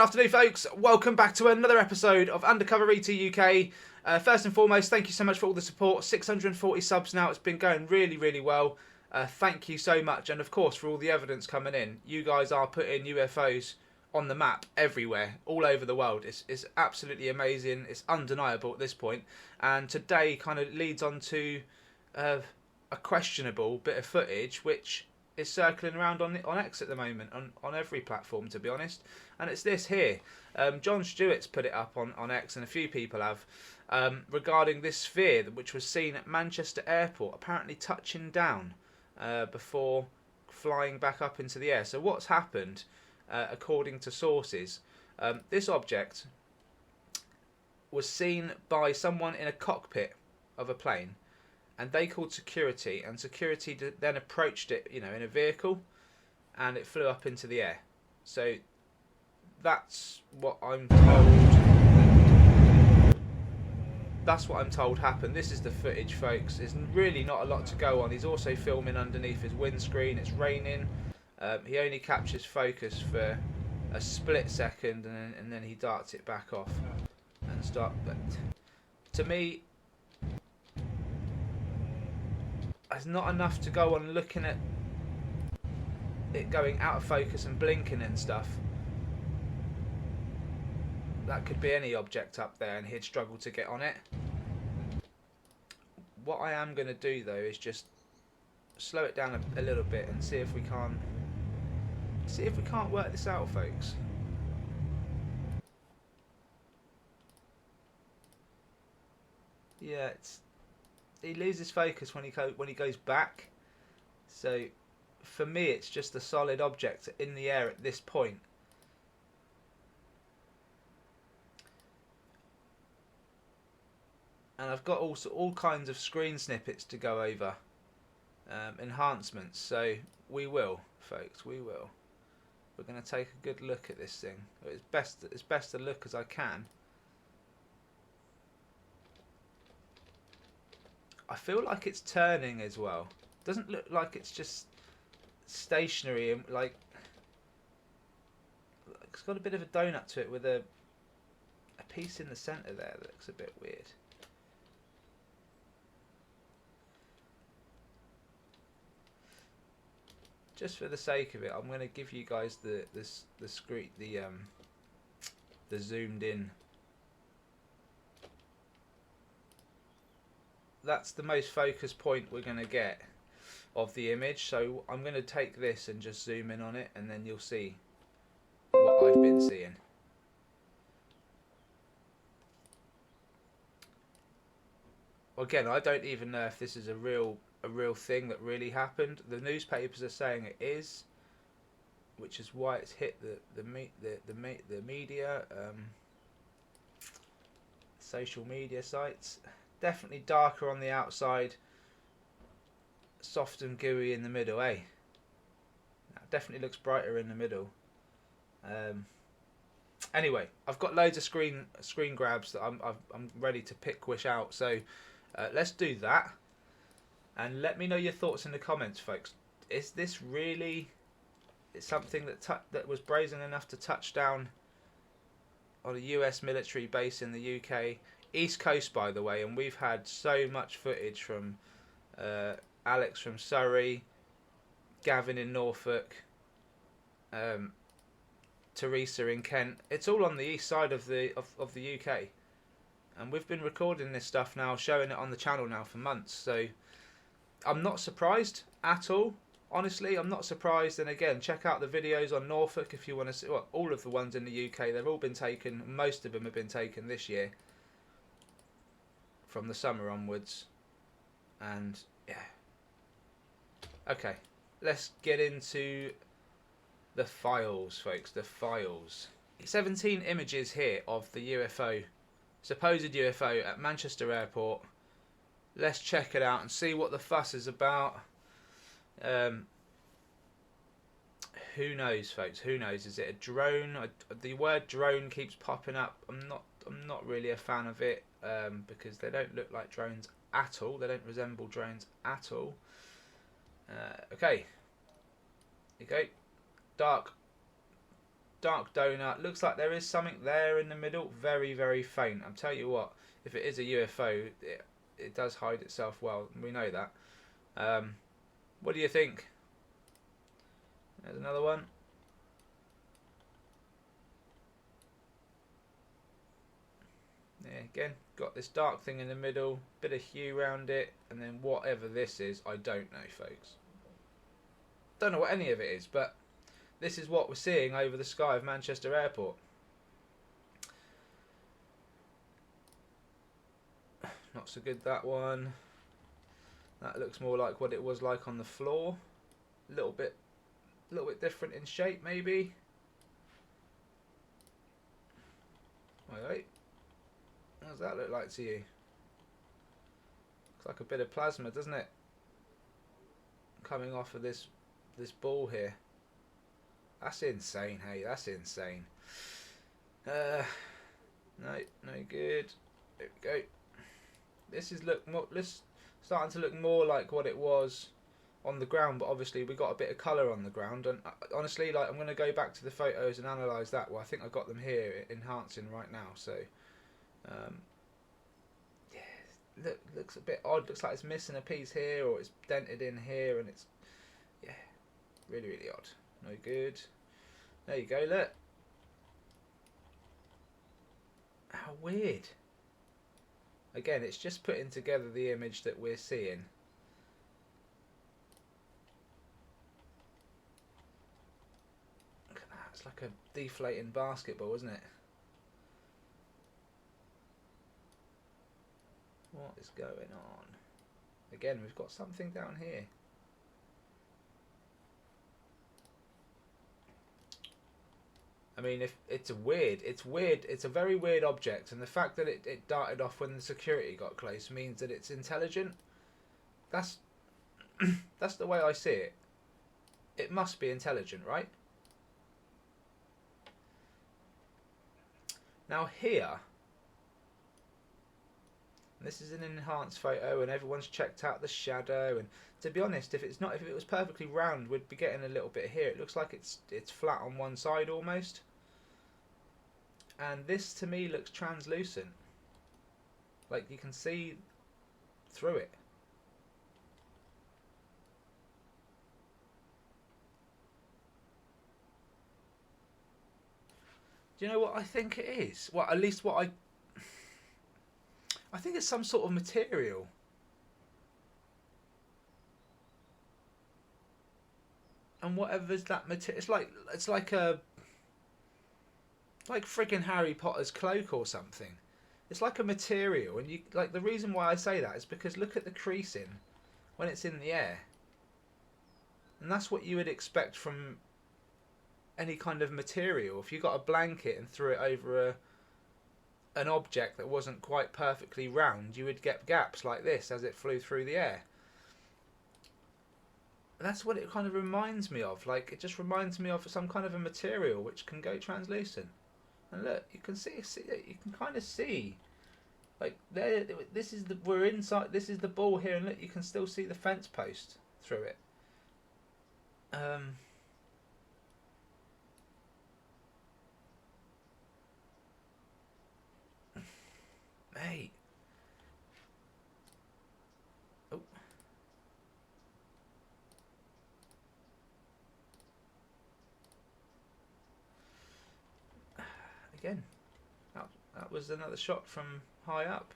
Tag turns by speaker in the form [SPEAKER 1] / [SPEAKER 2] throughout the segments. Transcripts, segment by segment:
[SPEAKER 1] afternoon, folks. Welcome back to another episode of Undercover ET UK. First and foremost, thank you so much for all the support. 640 subs now. It's been going really, really well. Thank you so much. And of course, for all the evidence coming in. You guys are putting UFOs on the map everywhere, all over the world. It's absolutely amazing. It's undeniable at this point. And today kind of leads on to a questionable bit of footage, which is circling around on X at the moment, on every platform, to be honest. And it's this here. John Stewart's put it up on X, and a few people have, regarding this sphere which was seen at Manchester Airport, apparently touching down before flying back up into the air. So what's happened, according to sources, this object was seen by someone in a cockpit of a plane, and they called security, and security then approached it, in a vehicle, and it flew up into the air. So that's what I'm told. That's what I'm told happened. This is the footage, folks. There's really not a lot to go on. He's also filming underneath his windscreen. It's raining. He only captures focus for a split second, and then he darts it back off and start. But to me, there's not enough to go on looking at it going out of focus and blinking and stuff. That could be any object up there, and he'd struggle to get on it. What I am going to do, though, is just slow it down a little bit and see if we can't work this out, folks. Yeah, he loses focus when he goes back. So for me, it's just a solid object in the air at this point. And I've got all kinds of screen snippets to go over, enhancements. So we will, folks, we will. We're going to take a good look at this thing. It's best to look as I can. I feel like it's turning as well. Doesn't look like it's just stationary, and like it's got a bit of a donut to it with a piece in the centre there that looks a bit weird. Just for the sake of it, I'm going to give you guys the screen, the zoomed in. That's the most focus point we're going to get of the image. So I'm going to take this and just zoom in on it, and then you'll see what I've been seeing. Again, I don't even know if this is a real thing that really happened. The newspapers are saying it is, which is why it's hit the media, social media sites. Definitely darker on the outside, soft and gooey in the middle, eh? That definitely looks brighter in the middle. Anyway, I've got loads of screen grabs that I'm ready to pick out. So let's do that, and let me know your thoughts in the comments, folks. Is this really something that was brazen enough to touch down on a US military base in the UK? East Coast, by the way, and we've had so much footage from Alex from Surrey, Gavin in Norfolk, Teresa in Kent. It's all on the east side of the UK, and we've been recording this stuff now, showing it on the channel now for months. So I'm not surprised at all. Honestly, I'm not surprised. And again, check out the videos on Norfolk if you want to see. Well, all of the ones in the UK, they've all been taken. Most of them have been taken this year, from the summer onwards. And yeah, okay, let's get into the files, folks. The files. 17 images here of the UFO, supposed UFO at Manchester Airport. Let's check it out and see what the fuss is about. Who knows, folks? Who knows? Is it a drone? The word drone keeps popping up. I'm not really a fan of it, because they don't look like drones at all. They don't resemble drones at all. Okay. Here you go. dark donut. Looks like there is something there in the middle. Very, very faint. I'll tell you what, if it is a UFO, it does hide itself well. We know that. What do you think? There's another one. Yeah, again, got this dark thing in the middle, bit of hue around it, and then whatever this is, I don't know, folks. Don't know what any of it is, but this is what we're seeing over the sky of Manchester Airport. Not so good, that one. That looks more like what it was like on the floor. A little bit different in shape, maybe. Wait. What does that look like to you? Looks like a bit of plasma, doesn't it? Coming off of this ball here. That's insane, hey, that's insane. No good. There we go. This is starting to look more like what it was on the ground, but obviously we got a bit of colour on the ground, and honestly, like, I'm going to go back to the photos and analyse that. Well, I think I got them here enhancing right now, so yeah, looks a bit odd. Looks like it's missing a piece here, or it's dented in here, and it's, yeah, really, really odd. No good. There you go, look. How weird. Again, it's just putting together the image that we're seeing. Look at that, it's like a deflating basketball, isn't it? What is going on? Again, we've got something down here. I mean, if it's weird. It's a very weird object, and the fact that it darted off when the security got close means that it's intelligent. That's that's the way I see it. It must be intelligent, right? Now here, this is an enhanced photo, and everyone's checked out the shadow. And to be honest, if it was perfectly round, we'd be getting a little bit here. It looks like it's flat on one side almost. And this to me looks translucent. Like you can see through it. Do you know what I think it is? Well, at least what I think it's some sort of material. And whatever's that material, it's like friggin' Harry Potter's cloak or something. It's like a material, and the reason why I say that is because look at the creasing when it's in the air. And that's what you would expect from any kind of material. If you got a blanket and threw it over an object that wasn't quite perfectly round, you would get gaps like this as it flew through the air. That's what it kind of reminds me of. Like, it just reminds me of some kind of a material which can go translucent. And look, you can see it. You can kind of see, like, there. We're inside. This is the ball here, and look, you can still see the fence post through it. Mate. Oh. Again, that was another shot from high up.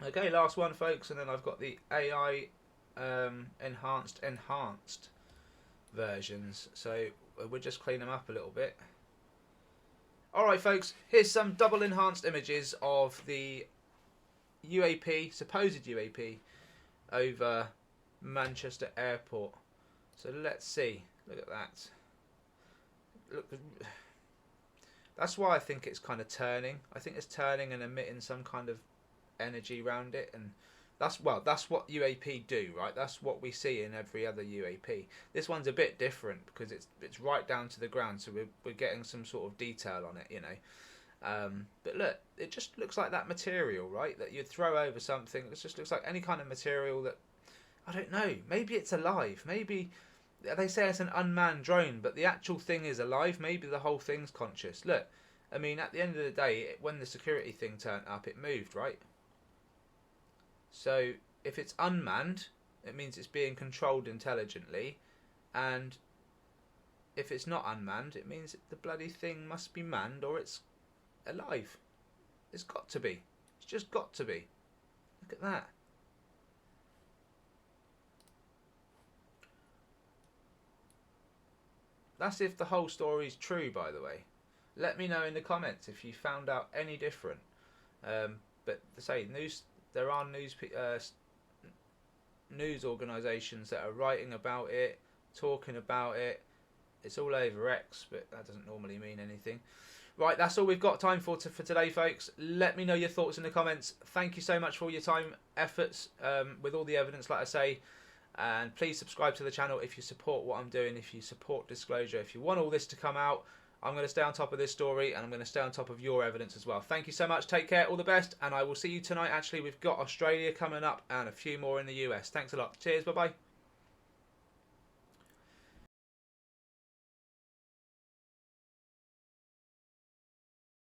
[SPEAKER 1] Okay, last one, folks, and then I've got the AI enhanced versions. So we'll just clean them up a little bit. Alright, folks, here's some double enhanced images of the UAP, supposed UAP, over Manchester Airport. So let's see. Look at that. Look, that's why I think it's kind of turning. I think it's turning and emitting some kind of energy around it, and that's what UAP do, right? That's what we see in every other UAP. This one's a bit different because it's right down to the ground, so we're getting some sort of detail on it, you know. But look, it just looks like that material, right? That you'd throw over something. It just looks like any kind of material that, I don't know. Maybe it's alive. Maybe they say it's an unmanned drone, but the actual thing is alive. Maybe the whole thing's conscious. Look, I mean, at the end of the day, when the security thing turned up, it moved, right? So if it's unmanned, it means it's being controlled intelligently, and if it's not unmanned, it means the bloody thing must be manned or it's alive. It's got to be. It's just got to be. Look at that. That's if the whole story's true, by the way. Let me know in the comments if you found out any different. But to say there are news organisations that are writing about it, talking about it. It's all over X, but that doesn't normally mean anything. Right, that's all we've got time for today, folks. Let me know your thoughts in the comments. Thank you so much for all your time, efforts, with all the evidence, like I say. And please subscribe to the channel if you support what I'm doing, if you support disclosure, if you want all this to come out. I'm going to stay on top of this story, and I'm going to stay on top of your evidence as well. Thank you so much. Take care. All the best. And I will see you tonight. Actually, we've got Australia coming up and a few more in the US. Thanks a lot. Cheers. Bye-bye.